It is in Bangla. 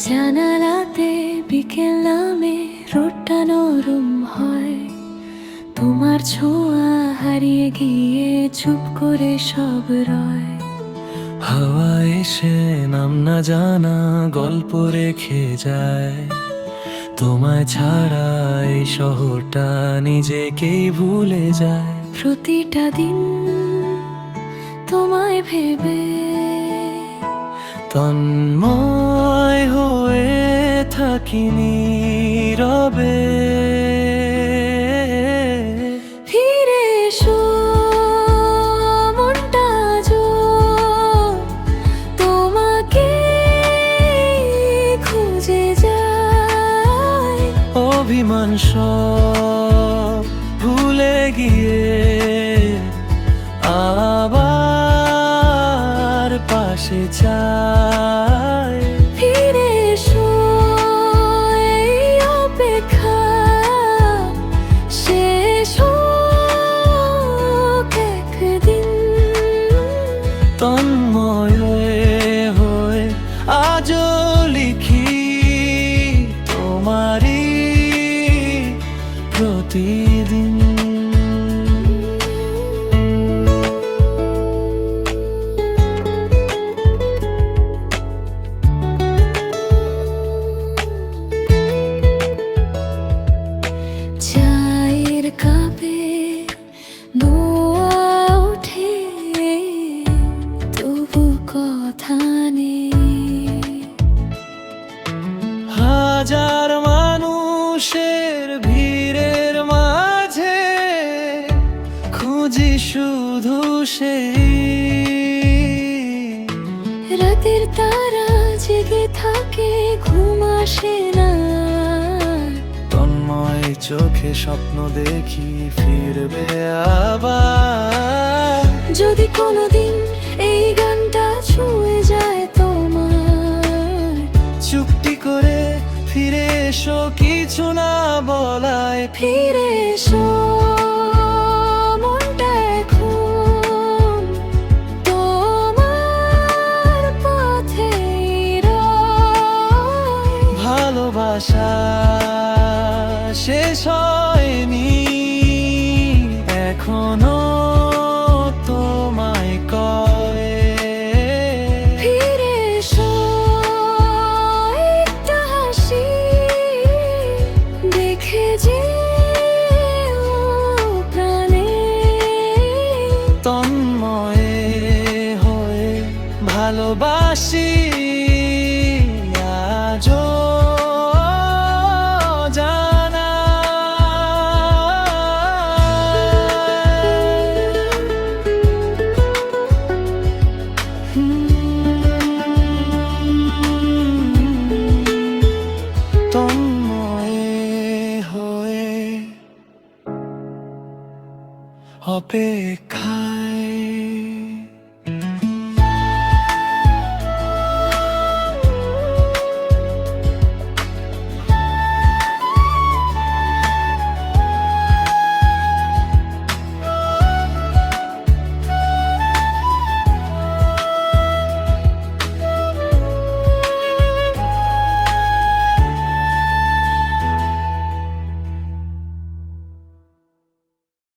জানালাতে বিকেল নামে রোদটা নরম হয়, তোমার ছোঁয়া হারিয়ে গিয়ে চুপ করে সব রয়। হাওয়া এসে নাম না জানা গল্প রেখে যায়, তোমায় ছাড়া এই শহরটা নিজেকেই ভুলে যায়। প্রতিটা দিন তোমায় ভেবে তন্ময় হয়ে থাকি নীরবে। ফিরে এসো মনটা আজও তোমাকে খুঁজে যায়। অভিমান সব ভুলে গিয়ে আবার পাশে চাই। ফিরে এসো এই অপেক্ষা শেষ হোক একদিন। তন্ময় হয়ে আজও লিখি তোমারই প্রতিদিন। চায়ের কাপে ধোঁয়া ওঠে, তবু কথা নেই। হাজার মানুষের ভিড়ের মাঝে খুঁজি শুধু সেই। রাতের তারা জেগে থাকে, ঘুম আসে না। তন্ময় চোখে স্বপ্ন দেখি ফিরবে আবার। যদি কোনোদিন এই গানটা ছুঁয়ে যায় তোমার, চুপটি করে ফিরে এসো কিছু না বলায়। ফিরে এসো মনটা এখন তোমার পথেই রয়। ভালোবাসা শেষ হয়নি এখনো তোমায় কয়ে। ফিরে এসো একটা হাসি দেখে যে প্রাণে। তন্ময়ে হয়ে ভালোবাসি আজও।